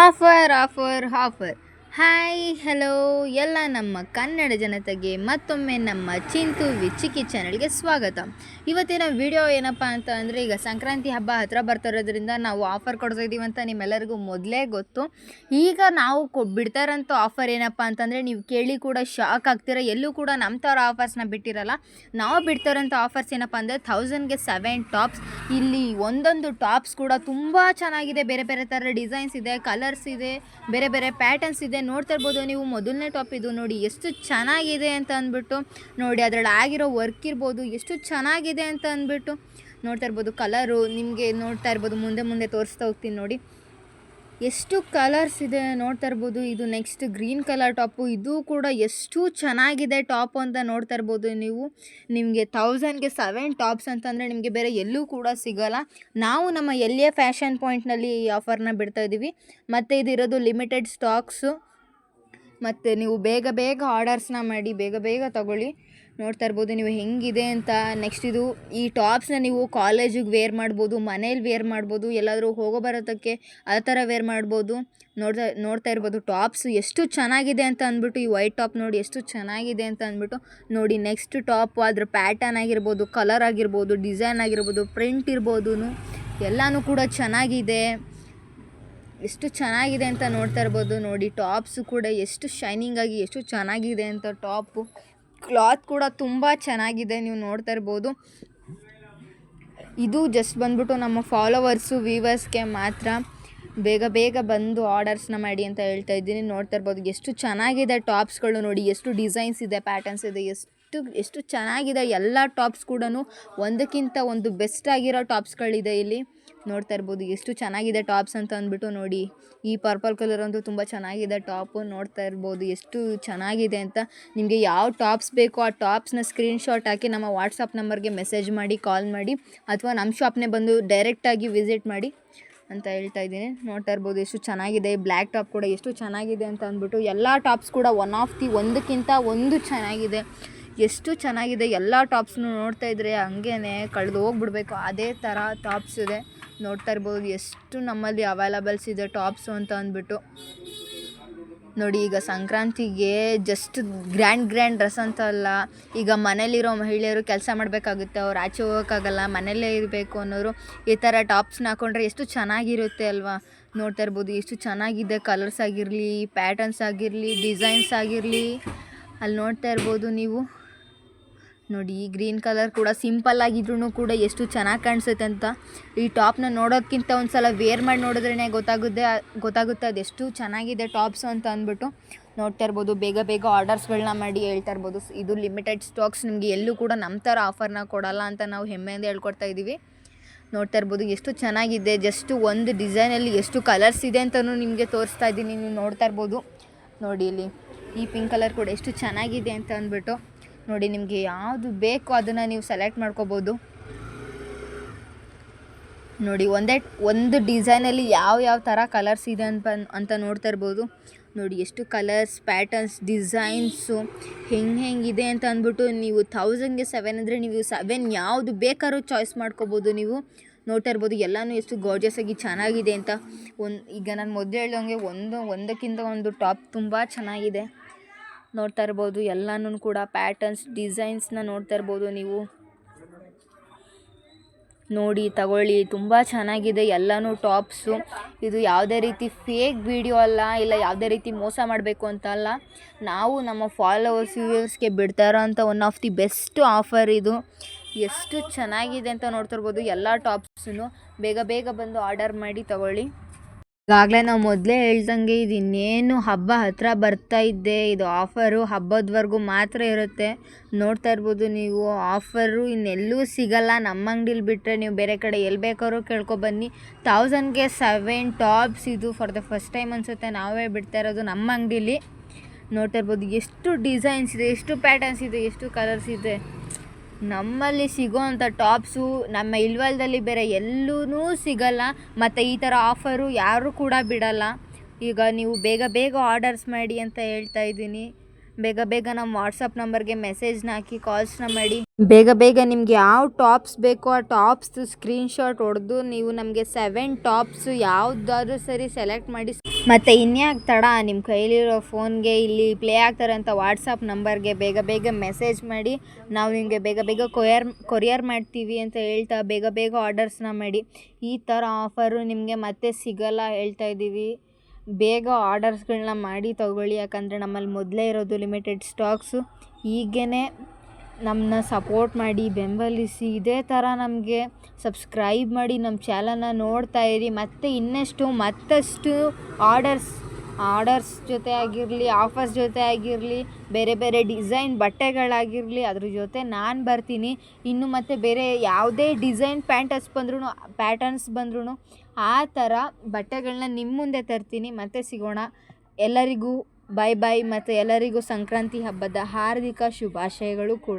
Offer offer offer. Hi hello ಎಲ್ಲ ನಮ್ಮ ಕನ್ನಡ ಜನತೆಗೆ ಮತ್ತೊಮ್ಮೆ ನಮ್ಮ ಚಿಂತು ವಿಚಿಕಿ ಚಾನಲ್ಗೆ ಸ್ವಾಗತ. ಇವತ್ತಿನ ವಿಡಿಯೋ ಏನಪ್ಪ ಅಂತ ಅಂದರೆ, ಈಗ ಸಂಕ್ರಾಂತಿ ಹಬ್ಬ ಹತ್ತಿರ ಬರ್ತಿರೋದ್ರಿಂದ ನಾವು ಆಫರ್ ಕೊಡ್ತಾ ಇದ್ದೀವಿ ಅಂತ ನಿಮ್ಮೆಲ್ಲರಿಗೂ ಮೊದಲೇ ಗೊತ್ತು. ಈಗ ನಾವು ಬಿಡ್ತಾರಂಥ ಆಫರ್ ಏನಪ್ಪ ಅಂತಂದರೆ, ನೀವು ಕೇಳಿ ಕೂಡ ಶಾಕ್ ಆಗ್ತೀರ. ಎಲ್ಲೂ ಕೂಡ ನಮ್ಮ ಥರ ಆಫರ್ಸ್ನ ಬಿಟ್ಟಿರಲ್ಲ. ನಾವು ಬಿಡ್ತಾರಂಥ ಆಫರ್ಸ್ ಏನಪ್ಪ ಅಂದರೆ 1000ಗೆ 7 ಟಾಪ್ಸ್. ಇಲ್ಲಿ ಒಂದೊಂದು ಟಾಪ್ಸ್ ಕೂಡ ತುಂಬ ಚೆನ್ನಾಗಿದೆ. ಬೇರೆ ಬೇರೆ ಥರ ಡಿಸೈನ್ಸ್ ಇದೆ, ಕಲರ್ಸ್ ಇದೆ, ಬೇರೆ ಬೇರೆ ಪ್ಯಾಟರ್ನ್ಸ್ ಇದೆ. ನೋಡ್ತಾ ಇರ್ಬೋದು ನೀವು. ಮೊದಲನೇ ಟಾಪ್ ಇದು ನೋಡಿ ಎಷ್ಟು ಚೆನ್ನಾಗಿದೆ ಅಂತ ಅಂದ್ಬಿಟ್ಟು. ನೋಡಿ ಅದರಲ್ಲಿ ಆಗಿರೋ ವರ್ಕ್ ಇರ್ಬೋದು ಎಷ್ಟು ಚೆನ್ನಾಗಿದೆ ಅಂತ ಅಂದ್ಬಿಟ್ಟು ನೋಡ್ತಾ ಇರ್ಬೋದು. ಕಲರು ನಿಮಗೆ ನೋಡ್ತಾ ಇರ್ಬೋದು, ಮುಂದೆ ಮುಂದೆ ತೋರಿಸ್ತಾ ಹೋಗ್ತೀನಿ ನೋಡಿ ಎಷ್ಟು ಕಲರ್ಸ್ ಇದೆ ನೋಡ್ತಾ ಇರ್ಬೋದು. ಇದು ನೆಕ್ಸ್ಟ್ ಗ್ರೀನ್ ಕಲರ್ ಟಾಪು, ಇದು ಕೂಡ ಎಷ್ಟು ಚೆನ್ನಾಗಿದೆ ಟಾಪು ಅಂತ ನೋಡ್ತಾ ಇರ್ಬೋದು ನೀವು. ನಿಮಗೆ 1000ಗೆ 7 ಟಾಪ್ಸ್ ಅಂತಂದರೆ ನಿಮಗೆ ಬೇರೆ ಎಲ್ಲೂ ಕೂಡ ಸಿಗೋಲ್ಲ. ನಾವು ನಮ್ಮ ಎಲ್ಲಿಯ ಫ್ಯಾಷನ್ ಪಾಯಿಂಟ್ನಲ್ಲಿ ಈ ಆಫರ್ನ ಬಿಡ್ತಾ ಇದ್ದೀವಿ. ಮತ್ತು ಇದಿರೋದು ಲಿಮಿಟೆಡ್ ಸ್ಟಾಕ್ಸು. ಮತ್ತು ನೀವು ಬೇಗ ಬೇಗ ಆರ್ಡರ್ಸ್ನ ಮಾಡಿ ಬೇಗ ಬೇಗ ತಗೊಳ್ಳಿ. ನೋಡ್ತಾ ಇರ್ಬೋದು ನೀವು ಹೆಂಗಿದೆ ಅಂತ. ನೆಕ್ಸ್ಟ್ ಇದು ಈ ಟಾಪ್ಸ್ನ ನೀವು ಕಾಲೇಜಿಗೆ ವೇರ್ ಮಾಡ್ಬೋದು, ಮನೇಲಿ ವೇರ್ ಮಾಡ್ಬೋದು, ಎಲ್ಲಾದರೂ ಹೋಗೋ ಬರೋದಕ್ಕೆ ಆ ಥರ ವೇರ್ ಮಾಡ್ಬೋದು. ನೋಡ್ತಾ ಇರ್ಬೋದು ಟಾಪ್ಸ್ ಎಷ್ಟು ಚೆನ್ನಾಗಿದೆ ಅಂತ ಅಂದ್ಬಿಟ್ಟು. ಈ ವೈಟ್ ಟಾಪ್ ನೋಡಿ ಎಷ್ಟು ಚೆನ್ನಾಗಿದೆ ಅಂತ ಅಂದ್ಬಿಟ್ಟು. ನೋಡಿ ನೆಕ್ಸ್ಟ್ ಟಾಪ್, ಅದ್ರ ಪ್ಯಾಟರ್ನ್ ಆಗಿರ್ಬೋದು, ಕಲರ್ ಆಗಿರ್ಬೋದು, ಡಿಸೈನ್ ಆಗಿರ್ಬೋದು, ಪ್ರಿಂಟ್ ಇರ್ಬೋದು, ಎಲ್ಲನೂ ಕೂಡ ಚೆನ್ನಾಗಿದೆ. ಎಷ್ಟು ಚೆನ್ನಾಗಿದೆ ಅಂತ ನೋಡ್ತಾ ಇರ್ಬೋದು. ನೋಡಿ ಟಾಪ್ಸು ಕೂಡ ಎಷ್ಟು ಶೈನಿಂಗ್ ಆಗಿ ಎಷ್ಟು ಚೆನ್ನಾಗಿದೆ ಅಂತ ಟಾಪು. ಕ್ಲಾತ್ ಕೂಡ ತುಂಬ ಚೆನ್ನಾಗಿದೆ, ನೀವು ನೋಡ್ತಾ ಇರ್ಬೋದು. ಇದು ಜಸ್ಟ್ ಬಂದ್ಬಿಟ್ಟು ನಮ್ಮ ಫಾಲೋವರ್ಸು ವ್ಯೂವರ್ಸ್ಗೆ ಮಾತ್ರ. ಬೇಗ ಬೇಗ ಬಂದು ಆರ್ಡರ್ಸ್ನ ಮಾಡಿ ಅಂತ ಹೇಳ್ತಾ ಇದ್ದೀನಿ. ನೋಡ್ತಾ ಇರ್ಬೋದು ಎಷ್ಟು ಚೆನ್ನಾಗಿದೆ ಟಾಪ್ಸ್ಗಳು. ನೋಡಿ ಎಷ್ಟು ಡಿಸೈನ್ಸ್ ಇದೆ, ಪ್ಯಾಟರ್ನ್ಸ್ ಇದೆ, ಎಷ್ಟು ಚೆನ್ನಾಗಿದೆ. ಎಲ್ಲ ಟಾಪ್ಸ್ ಕೂಡ ಒಂದಕ್ಕಿಂತ ಒಂದು ಬೆಸ್ಟ್ ಆಗಿರೋ ಟಾಪ್ಸ್ಗಳಿದೆ ಇಲ್ಲಿ. ನೋಡ್ತಾ ಇರ್ಬೋದು ಎಷ್ಟು ಚೆನ್ನಾಗಿದೆ ಟಾಪ್ಸ್ ಅಂತ ಅಂದ್ಬಿಟ್ಟು. ನೋಡಿ ಈ ಪರ್ಪಲ್ ಕಲರ್ ಅಂತೂ ತುಂಬ ಚೆನ್ನಾಗಿದೆ ಟಾಪು. ನೋಡ್ತಾ ಇರ್ಬೋದು ಎಷ್ಟು ಚೆನ್ನಾಗಿದೆ ಅಂತ. ನಿಮಗೆ ಯಾವ ಟಾಪ್ಸ್ ಬೇಕೋ ಆ ಟಾಪ್ಸ್ನ ಸ್ಕ್ರೀನ್ಶಾಟ್ ಹಾಕಿ ನಮ್ಮ ವಾಟ್ಸಪ್ ನಂಬರ್ಗೆ ಮೆಸೇಜ್ ಮಾಡಿ, ಕಾಲ್ ಮಾಡಿ, ಅಥವಾ ನಮ್ಮ ಶಾಪ್ನೇ ಬಂದು ಡೈರೆಕ್ಟಾಗಿ ವಿಸಿಟ್ ಮಾಡಿ ಅಂತ ಹೇಳ್ತಾ ಇದ್ದೀನಿ. ನೋಡ್ತಾ ಇರ್ಬೋದು ಎಷ್ಟು ಚೆನ್ನಾಗಿದೆ. ಬ್ಲ್ಯಾಕ್ ಟಾಪ್ ಕೂಡ ಎಷ್ಟು ಚೆನ್ನಾಗಿದೆ ಅಂತ ಅಂದ್ಬಿಟ್ಟು. ಎಲ್ಲ ಟಾಪ್ಸ್ ಕೂಡ ಒಂದಕ್ಕಿಂತ ಒಂದು ಚೆನ್ನಾಗಿದೆ. ಎಷ್ಟು ಚೆನ್ನಾಗಿದೆ ಎಲ್ಲ ಟಾಪ್ಸ್ನು ನೋಡ್ತಾ ಇದ್ದರೆ ಹಂಗೇ ಕಳೆದು ಹೋಗ್ಬಿಡ್ಬೇಕು, ಅದೇ ಥರ ಟಾಪ್ಸ್ ಇದೆ. ನೋಡ್ತಾ ಇರ್ಬೋದು ಎಷ್ಟು ನಮ್ಮಲ್ಲಿ ಅವೈಲಬಲ್ಸ್ ಇದೆ ಟಾಪ್ಸು ಅಂತ ಅಂದ್ಬಿಟ್ಟು. ನೋಡಿ ಈಗ ಸಂಕ್ರಾಂತಿಗೆ ಜಸ್ಟ್ ಗ್ರ್ಯಾಂಡ್ ಡ್ರೆಸ್ ಅಂತ ಅಲ್ಲ, ಈಗ ಮನೇಲಿರೋ ಮಹಿಳೆಯರು ಕೆಲಸ ಮಾಡಬೇಕಾಗುತ್ತೆ, ಅವ್ರು ಆಚೆ ಹೋಗೋಕ್ಕಾಗಲ್ಲ, ಮನೆಯಲ್ಲೇ ಇರಬೇಕು ಅನ್ನೋರು ಈ ಥರ ಟಾಪ್ಸ್ನ ಹಾಕೊಂಡ್ರೆ ಎಷ್ಟು ಚೆನ್ನಾಗಿರುತ್ತೆ ಅಲ್ವಾ. ನೋಡ್ತಾ ಇರ್ಬೋದು ಎಷ್ಟು ಚೆನ್ನಾಗಿದೆ. ಕಲರ್ಸ್ ಆಗಿರಲಿ, ಪ್ಯಾಟರ್ನ್ಸ್ ಆಗಿರಲಿ, ಡಿಸೈನ್ಸ್ ಆಗಿರಲಿ, ಅಲ್ಲಿ ನೋಡ್ತಾ ಇರ್ಬೋದು ನೀವು. ನೋಡಿ ಈ ಗ್ರೀನ್ ಕಲರ್ ಕೂಡ ಸಿಂಪಲ್ ಆಗಿದ್ರೂ ಕೂಡ ಎಷ್ಟು ಚೆನ್ನಾಗಿ ಕಾಣಿಸುತ್ತೆ ಅಂತ. ಈ ಟಾಪ್ನ ನೋಡೋದಕ್ಕಿಂತ ಒಂದು ಸಲ ವೇರ್ ಮಾಡಿ ನೋಡಿದ್ರೇ ಗೊತ್ತಾಗುತ್ತೆ ಅದೆಷ್ಟು ಚೆನ್ನಾಗಿದೆ ಟಾಪ್ಸು ಅಂತ ಅಂದ್ಬಿಟ್ಟು. ನೋಡ್ತಾ ಇರ್ಬೋದು ಬೇಗ ಬೇಗ ಆರ್ಡರ್ಸ್ಗಳನ್ನ ಮಾಡಿ ಹೇಳ್ತಾ ಇರ್ಬೋದು. ಇದು ಲಿಮಿಟೆಡ್ ಸ್ಟಾಕ್ಸ್, ನಿಮಗೆ ಎಲ್ಲೂ ಕೂಡ ನಮ್ಮ ಥರ ಆಫರ್ನ ಕೊಡಲ್ಲ ಅಂತ ನಾವು ಹೆಮ್ಮೆಯಿಂದ ಹೇಳ್ಕೊಡ್ತಾ ಇದ್ದೀವಿ. ನೋಡ್ತಾ ಇರ್ಬೋದು ಎಷ್ಟು ಚೆನ್ನಾಗಿದೆ. ಜಸ್ಟ್ ಒಂದು ಡಿಸೈನಲ್ಲಿ ಎಷ್ಟು ಕಲರ್ಸ್ ಇದೆ ಅಂತಲೂ ನಿಮಗೆ ತೋರಿಸ್ತಾ ಇದ್ದೀನಿ, ನೀವು ನೋಡ್ತಾ ಇರ್ಬೋದು. ನೋಡಿ ಇಲ್ಲಿ ಈ ಪಿಂಕ್ ಕಲರ್ ಕೂಡ ಎಷ್ಟು ಚೆನ್ನಾಗಿದೆ ಅಂತ ಅಂದ್ಬಿಟ್ಟು. ನೋಡಿ ನಿಮಗೆ ಯಾವುದು ಬೇಕೋ ಅದನ್ನು ನೀವು ಸೆಲೆಕ್ಟ್ ಮಾಡ್ಕೋಬೋದು. ನೋಡಿ ಒಂದು ಡಿಸೈನಲ್ಲಿ ಯಾವ ಥರ ಕಲರ್ಸ್ ಇದೆ ಅಂತ ನೋಡ್ತಾ ಇರ್ಬೋದು. ನೋಡಿ ಎಷ್ಟು ಕಲರ್ಸ್, ಪ್ಯಾಟರ್ನ್ಸ್, ಡಿಸೈನ್ಸು ಹೆಂಗಿದೆ ಅಂತ ಅಂದ್ಬಿಟ್ಟು. ನೀವು 1000ಗೆ 7 ಅಂದರೆ ನೀವು 7 ಯಾವುದು ಬೇಕಾದ್ರೂ ಚಾಯ್ಸ್ ಮಾಡ್ಕೋಬೋದು ನೀವು. ನೋಡ್ತಾ ಇರ್ಬೋದು ಎಲ್ಲನೂ ಎಷ್ಟು ಗಾರ್ಜಿಯಸ್ ಆಗಿ ಚೆನ್ನಾಗಿದೆ ಅಂತ. ಈಗ ನಾನು ಮೊದಲು ಹೇಳ್ದಂಗೆ ಒಂದಕ್ಕಿಂತ ಒಂದು ಟಾಪ್ ತುಂಬ ಚೆನ್ನಾಗಿದೆ. ನೋಡ್ತಾ ಇರ್ಬೋದು ಎಲ್ಲನೂ ಕೂಡ ಪ್ಯಾಟರ್ನ್ಸ್, ಡಿಸೈನ್ಸ್ನ ನೋಡ್ತಾ ಇರ್ಬೋದು ನೀವು. ನೋಡಿ ತಗೊಳ್ಳಿ, ತುಂಬ ಚೆನ್ನಾಗಿದೆ ಎಲ್ಲನೂ ಟಾಪ್ಸು. ಇದು ಯಾವುದೇ ರೀತಿ ಫೇಕ್ ವಿಡಿಯೋ ಅಲ್ಲ, ಇಲ್ಲ ಯಾವುದೇ ರೀತಿ ಮೋಸ ಮಾಡಬೇಕು ಅಂತ ಅಲ್ಲ. ನಾವು ನಮ್ಮ ಫಾಲೋವರ್ಸ್ ವ್ಯೂವರ್ಸ್ಗೆ ಬಿಡ್ತಾ ಇರೋಂಥ one of the best offer ಇದು. ಎಷ್ಟು ಚೆನ್ನಾಗಿದೆ ಅಂತ ನೋಡ್ತಾ ಇರ್ಬೋದು. ಎಲ್ಲ ಟಾಪ್ಸನ್ನು ಬೇಗ ಬೇಗ ಬಂದು ಆರ್ಡರ್ ಮಾಡಿ ತಗೊಳ್ಳಿ. ಈಗಾಗಲೇ ನಾವು ಮೊದಲೇ ಹೇಳ್ದಂಗೆ ಇದು ಇನ್ನೇನು ಹಬ್ಬ ಹತ್ತಿರ ಬರ್ತಾ ಇದ್ದೆ. ಇದು ಆಫರು ಹಬ್ಬದವರೆಗೂ ಮಾತ್ರ ಇರುತ್ತೆ. ನೋಡ್ತಾ ಇರ್ಬೋದು ನೀವು ಆಫರು ಇನ್ನೆಲ್ಲೂ ಸಿಗಲ್ಲ. ನಮ್ಮ ಅಂಗಡಿಲಿ ಬಿಟ್ಟರೆ ನೀವು ಬೇರೆ ಕಡೆ ಎಲ್ಲಿ ಬೇಕಾದ್ರೂ ಕೇಳ್ಕೊಬನ್ನಿ. 1000ಗೆ 7 ಟಾಪ್ಸ್ ಇದು ಫಾರ್ ದ ಫಸ್ಟ್ ಟೈಮ್ ಅನಿಸುತ್ತೆ ನಾವೇ ಬಿಡ್ತಾ ಇರೋದು ನಮ್ಮ ಅಂಗಡೀಲಿ. ನೋಡ್ತಾ ಇರ್ಬೋದು ಎಷ್ಟು ಡಿಸೈನ್ಸ್ ಇದೆ, ಎಷ್ಟು ಪ್ಯಾಟರ್ನ್ಸ್ ಇದೆ, ಎಷ್ಟು ಕಲರ್ಸ್ ಇದೆ. ನಮ್ಮಲ್ಲಿ ಸಿಗೋವಂಥ ಟಾಪ್ಸು ನಮ್ಮ ಇಲ್ವಲ್ದಲ್ಲಿ ಬೇರೆ ಎಲ್ಲೂ ಸಿಗಲ್ಲ. ಮತ್ತು ಈ ಥರ ಆಫರು ಯಾರೂ ಕೂಡ ಬಿಡಲ್ಲ. ಈಗ ನೀವು ಬೇಗ ಬೇಗ ಆರ್ಡರ್ಸ್ ಮಾಡಿ ಅಂತ ಹೇಳ್ತಾ ಇದ್ದೀನಿ. ಬೇಗ ಬೇಗ ನಮ್ಮ ವಾಟ್ಸಪ್ ನಂಬರ್ಗೆ ಮೆಸೇಜ್ನ ಹಾಕಿ ಕಾಲ್ಸ್ನ ಮಾಡಿ. ಬೇಗ ಬೇಗ ನಿಮ್ಗೆ ಯಾವ ಟಾಪ್ಸ್ ಬೇಕೋ ಆ ಟಾಪ್ಸ್ ಸ್ಕ್ರೀನ್ಶಾಟ್ ಹೊಡೆದು ನೀವು ನಮಗೆ 7 ಟಾಪ್ಸ್ ಯಾವುದಾದ್ರೂ ಸರಿ ಸೆಲೆಕ್ಟ್ ಮಾಡಿ. ಮತ್ತು ಇನ್ಯಾಕೆ ತಡ, ನಿಮ್ಮ ಕೈಲಿರೋ ಫೋನ್ಗೆ ಇಲ್ಲಿ ಪ್ಲೇ ಆಗ್ತಾರೆ ಅಂತ ವಾಟ್ಸಪ್ ನಂಬರ್ಗೆ ಬೇಗ ಬೇಗ ಮೆಸೇಜ್ ಮಾಡಿ. ನಾವು ನಿಮಗೆ ಬೇಗ ಬೇಗ ಕೊರಿಯರ್ ಮಾಡ್ತೀವಿ ಅಂತ ಹೇಳ್ತಾ ಬೇಗ ಬೇಗ ಆರ್ಡರ್ಸ್ನ ಮಾಡಿ. ಈ ಥರ ಆಫರು ನಿಮಗೆ ಮತ್ತೆ ಸಿಗಲ್ಲ ಹೇಳ್ತಾ ಇದ್ದೀವಿ. ಬೇಗ ಆರ್ಡರ್ಸ್ಗಳನ್ನ ಮಾಡಿ ತಗೊಳ್ಳಿ, ಯಾಕಂದರೆ ನಮ್ಮಲ್ಲಿ ಮೊದಲೇ ಇರೋದು ಲಿಮಿಟೆಡ್ ಸ್ಟಾಕ್ಸು. ಹೀಗೇ ನಮ್ಮನ್ನ ಸಪೋರ್ಟ್ ಮಾಡಿ, ಬೆಂಬಲಿಸಿ, ಇದೇ ಥರ ನಮಗೆ ಸಬ್ಸ್ಕ್ರೈಬ್ ಮಾಡಿ, ನಮ್ಮ ಚಾನಲ್ನ ನೋಡ್ತಾ ಇರಿ. ಮತ್ತು ಮತ್ತಷ್ಟು ಆರ್ಡರ್ಸ್ ಜೊತೆ ಆಗಿರಲಿ, ಆಫರ್ಸ್ ಜೊತೆ ಆಗಿರಲಿ, ಬೇರೆ ಬೇರೆ ಡಿಸೈನ್ ಬಟ್ಟೆಗಳಾಗಿರಲಿ, ಅದ್ರ ಜೊತೆ ನಾನು ಬರ್ತೀನಿ. ಇನ್ನು ಮತ್ತು ಬೇರೆ ಯಾವುದೇ ಡಿಸೈನ್ ಪ್ಯಾಟರ್ನ್ಸ್ ಬಂದ್ರೂ ಆ ಥರ ಬಟ್ಟೆಗಳನ್ನ ನಿಮ್ಮ ಮುಂದೆ ತರ್ತೀನಿ. ಮತ್ತೆ ಸಿಗೋಣ. ಎಲ್ಲರಿಗೂ ಬಾಯ್ ಬಾಯ್. ಮತ್ತು ಎಲ್ಲರಿಗೂ ಸಂಕ್ರಾಂತಿ ಹಬ್ಬದ ಹಾರ್ದಿಕ ಶುಭಾಶಯಗಳು ಕೂಡ.